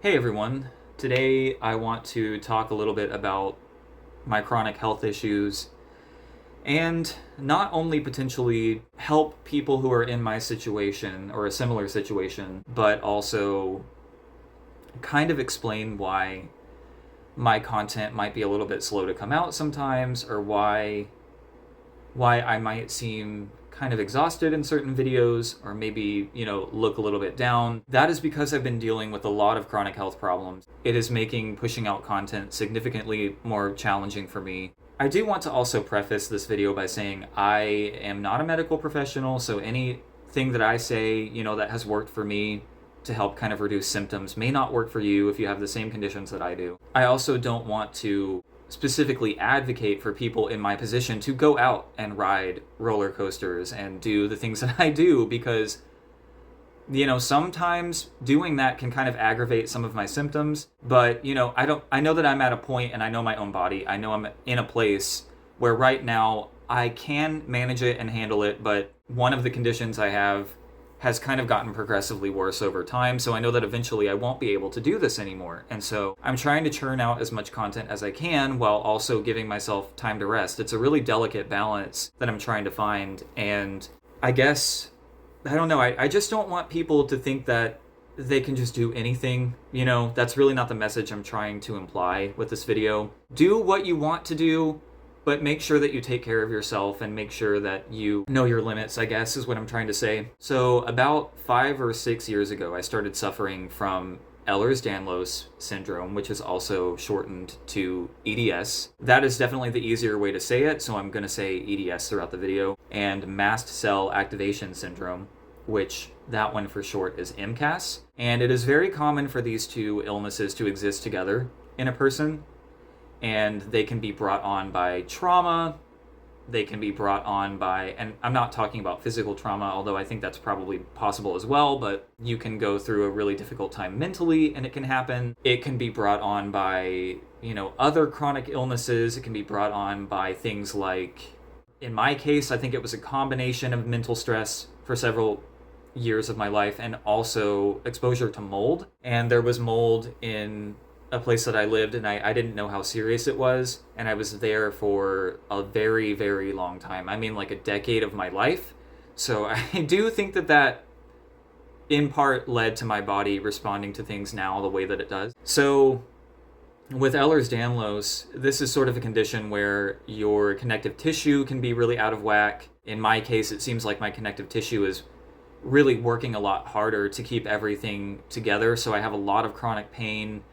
Hey everyone, today I want to talk a little bit about my chronic health issues and not only potentially help people who are in my situation or a similar situation, but also kind of explain why my content might be a little bit slow to come out sometimes, or why I might seem kind of exhausted in certain videos, or maybe, look a little bit down. That is because I've been dealing with a lot of chronic health problems. It is making pushing out content significantly more challenging for me. I do want to also preface this video by saying I am not a medical professional, so anything that I say, that has worked for me to help kind of reduce symptoms may not work for you if you have the same conditions that I do. I also don't want to specifically advocate for people in my position to go out and ride roller coasters and do the things that I do, because sometimes doing that can kind of aggravate some of my symptoms. But I know that I'm at a point, and I know my own body. I know I'm in a place where right now I can manage it and handle it, but one of the conditions I have has kind of gotten progressively worse over time, so I know that eventually I won't be able to do this anymore. And so I'm trying to churn out as much content as I can while also giving myself time to rest. It's a really delicate balance that I'm trying to find, and I guess, I don't know, I just don't want people to think that they can just do anything. That's really not the message I'm trying to imply with this video. Do what you want to do, but make sure that you take care of yourself and make sure that you know your limits, I guess, is what I'm trying to say. So about 5 or 6 years ago, I started suffering from ehlers-danlos syndrome, which is also shortened to EDS. That is definitely the easier way to say it, so I'm going to say EDS throughout the video. And mast cell activation syndrome, which that one for short is MCAS. And it is very common for these two illnesses to exist together in a person. And they can be brought on by trauma. They can be brought on by, and I'm not talking about physical trauma, although I think that's probably possible as well, but you can go through a really difficult time mentally and it can happen. It can be brought on by, other chronic illnesses. It can be brought on by things like, in my case, I think it was a combination of mental stress for several years of my life and also exposure to mold. And there was mold in a place that I lived, and I didn't know how serious it was, and I was there for a very, very long time. I mean, like a decade of my life. So I do think that in part led to my body responding to things now the way that it does. So with Ehlers-Danlos, this is sort of a condition where your connective tissue can be really out of whack. In my case, it seems like my connective tissue is really working a lot harder to keep everything together, so I have a lot of chronic pain.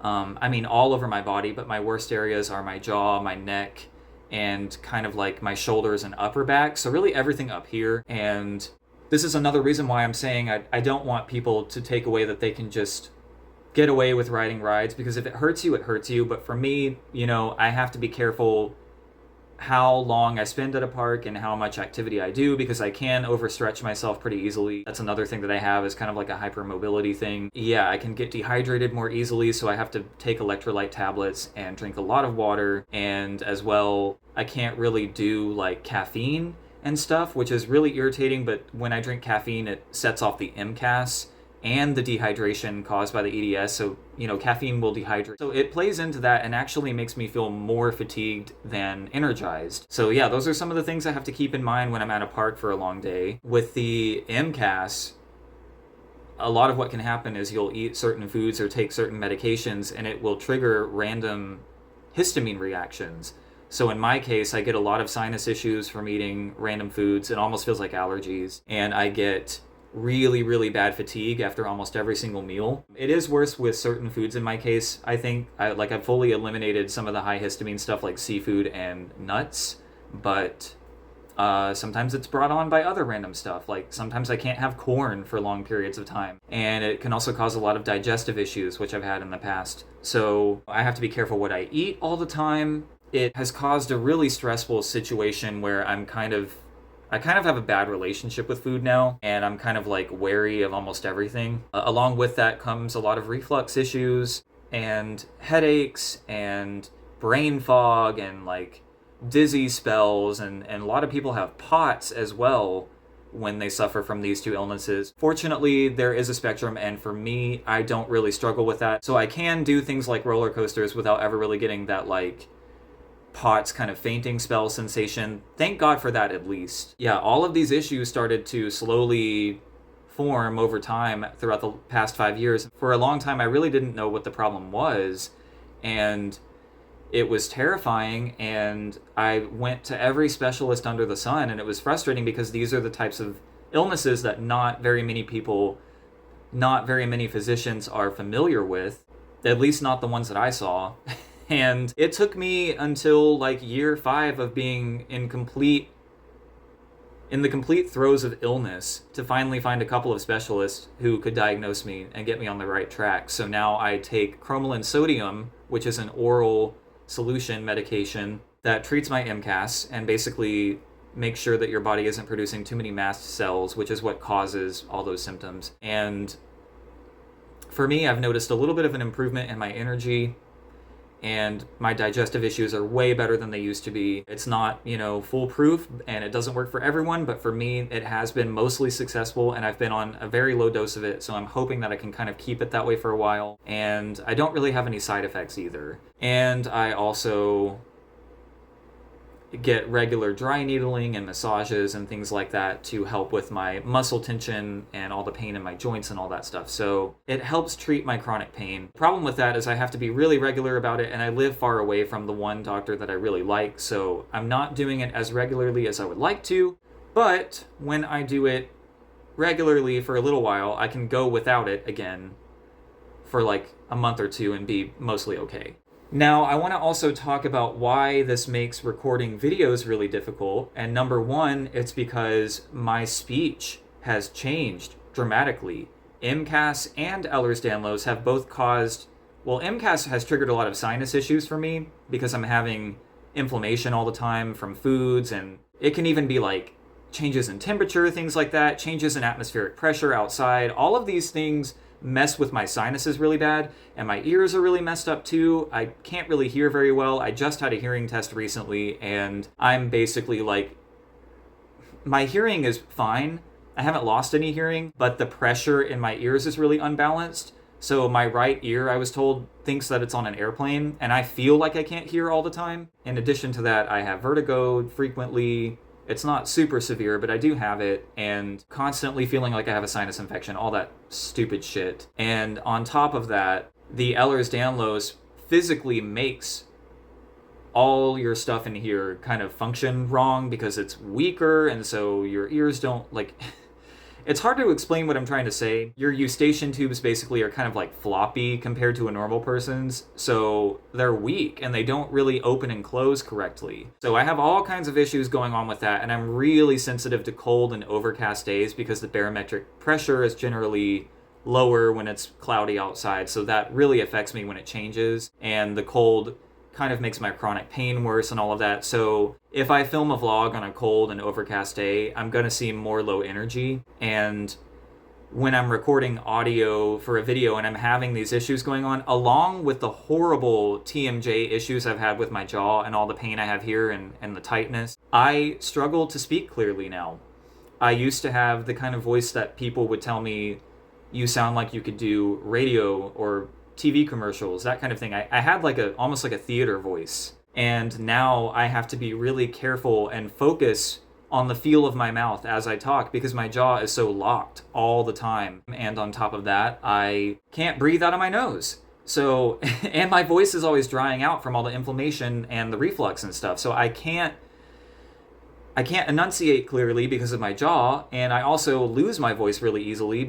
All over my body, but my worst areas are my jaw, my neck, and kind of like my shoulders and upper back. So really everything up here. And this is another reason why I'm saying I don't want people to take away that they can just get away with riding rides, because if it hurts you, it hurts you. But for me, I have to be careful how long I spend at a park and how much activity I do, because I can overstretch myself pretty easily. That's another thing that I have, is kind of like a hypermobility thing. Yeah, I can get dehydrated more easily, so I have to take electrolyte tablets and drink a lot of water. And as well, I can't really do like caffeine and stuff, which is really irritating, but when I drink caffeine, it sets off the MCAS and the dehydration caused by the EDS, so, caffeine will dehydrate. So it plays into that and actually makes me feel more fatigued than energized. So yeah, those are some of the things I have to keep in mind when I'm at a park for a long day. With the MCAS, a lot of what can happen is you'll eat certain foods or take certain medications, and it will trigger random histamine reactions. So in my case, I get a lot of sinus issues from eating random foods. It almost feels like allergies. And I get really, really bad fatigue after almost every single meal. It is worse with certain foods in my case. I think I've fully eliminated some of the high histamine stuff like seafood and nuts, but sometimes it's brought on by other random stuff. Like sometimes I can't have corn for long periods of time, and it can also cause a lot of digestive issues, which I've had in the past. So I have to be careful what I eat all the time. It has caused a really stressful situation where I kind of have a bad relationship with food now, and I'm kind of like wary of almost everything. Along with that comes a lot of reflux issues and headaches and brain fog and like dizzy spells, and a lot of people have POTS as well, when they suffer from these two illnesses. Fortunately, there is a spectrum, and for me, I don't really struggle with that. So I can do things like roller coasters without ever really getting that, like, POTS kind of fainting spell sensation. Thank God for that, at least. Yeah, all of these issues started to slowly form over time throughout the past 5 years. For a long time, I really didn't know what the problem was, and it was terrifying, and I went to every specialist under the sun, and it was frustrating because these are the types of illnesses that not very many people, not very many physicians are familiar with, at least not the ones that I saw. And it took me until like year 5 of being in the complete throes of illness to finally find a couple of specialists who could diagnose me and get me on the right track. So now I take cromolyn sodium, which is an oral solution medication that treats my MCAS and basically makes sure that your body isn't producing too many mast cells, which is what causes all those symptoms. And for me, I've noticed a little bit of an improvement in my energy, and my digestive issues are way better than they used to be. It's not, foolproof, and it doesn't work for everyone, but for me, it has been mostly successful, and I've been on a very low dose of it, so I'm hoping that I can kind of keep it that way for a while. And I don't really have any side effects either. And I also get regular dry needling and massages and things like that to help with my muscle tension and all the pain in my joints and all that stuff. So it helps treat my chronic pain. The problem with that is I have to be really regular about it, and I live far away from the one doctor that I really like, so I'm not doing it as regularly as I would like to. But when I do it regularly for a little while, I can go without it again for like a month or two and be mostly okay. Now, I want to also talk about why this makes recording videos really difficult. And number one, it's because my speech has changed dramatically. MCAS and ehlers-danlos have both caused, MCAS has triggered a lot of sinus issues for me because I'm having inflammation all the time from foods, and it can even be like changes in temperature, things like that, changes in atmospheric pressure outside. All of these things mess with my sinuses really bad, and my ears are really messed up too. I can't really hear very well. I just had a hearing test recently, and I'm basically like, my hearing is fine. I haven't lost any hearing, but the pressure in my ears is really unbalanced. So my right ear, I was told, thinks that it's on an airplane, and I feel like I can't hear all the time. In addition to that, I have vertigo frequently. It's not super severe, but I do have it, and constantly feeling like I have a sinus infection, all that stupid shit. And on top of that, the Ehlers-Danlos physically makes all your stuff in here kind of function wrong because it's weaker, and so your ears don't, like... It's hard to explain what I'm trying to say. Your eustachian tubes basically are kind of like floppy compared to a normal person's, so they're weak and they don't really open and close correctly. So I have all kinds of issues going on with that, and I'm really sensitive to cold and overcast days because the barometric pressure is generally lower when it's cloudy outside, so that really affects me when it changes, and the cold kind of makes my chronic pain worse and all of that. So if I film a vlog on a cold and overcast day, I'm going to seem more low energy. And when I'm recording audio for a video and I'm having these issues going on, along with the horrible TMJ issues I've had with my jaw and all the pain I have here and the tightness, I struggle to speak clearly now. I used to have the kind of voice that people would tell me, you sound like you could do radio or TV commercials, that kind of thing. I had like almost like a theater voice. And now I have to be really careful and focus on the feel of my mouth as I talk because my jaw is so locked all the time. And on top of that, I can't breathe out of my nose. So, and my voice is always drying out from all the inflammation and the reflux and stuff. So I can't enunciate clearly because of my jaw, and I also lose my voice really easily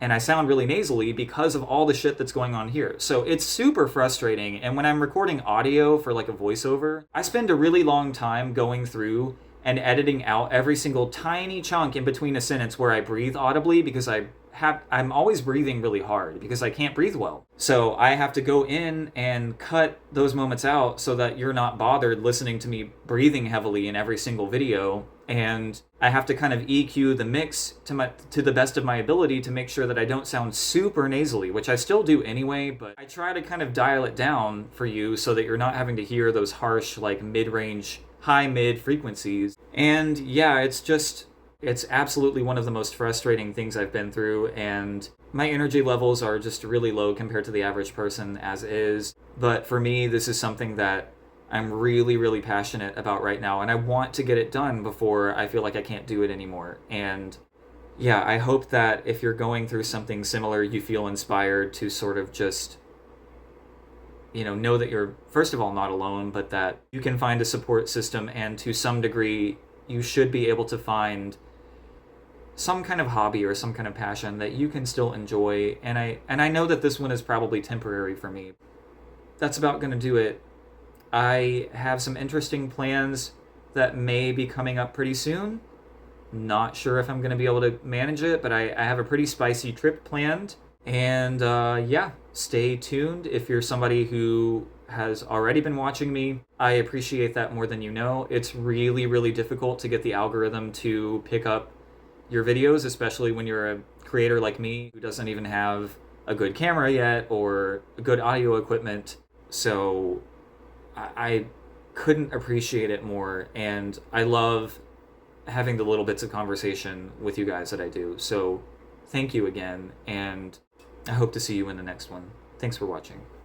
and I sound really nasally because of all the shit that's going on here. So it's super frustrating. And when I'm recording audio for like a voiceover, I spend a really long time going through and editing out every single tiny chunk in between a sentence where I breathe audibly because I'm always breathing really hard because I can't breathe well. So I have to go in and cut those moments out so that you're not bothered listening to me breathing heavily in every single video. And I have to kind of EQ the mix to the best of my ability to make sure that I don't sound super nasally, which I still do anyway, but I try to kind of dial it down for you so that you're not having to hear those harsh, like mid-range, high-mid frequencies. And yeah, it's just It's absolutely one of the most frustrating things I've been through, and my energy levels are just really low compared to the average person as is. But for me, this is something that I'm really, really passionate about right now, and I want to get it done before I feel like I can't do it anymore. And yeah, I hope that if you're going through something similar, you feel inspired to sort of just, know that you're, first of all, not alone, but that you can find a support system, and to some degree, you should be able to find some kind of hobby or some kind of passion that you can still enjoy. And I know that this one is probably temporary for me. That's about going to do it. I have some interesting plans that may be coming up pretty soon. Not sure if I'm going to be able to manage it, but I have a pretty spicy trip planned. And yeah, stay tuned. If you're somebody who has already been watching me, I appreciate that more than you know. It's really, really difficult to get the algorithm to pick up your videos, especially when you're a creator like me who doesn't even have a good camera yet or good audio equipment. So I couldn't appreciate it more, and I love having the little bits of conversation with you guys that I do. So thank you again, and I hope to see you in the next one. Thanks for watching.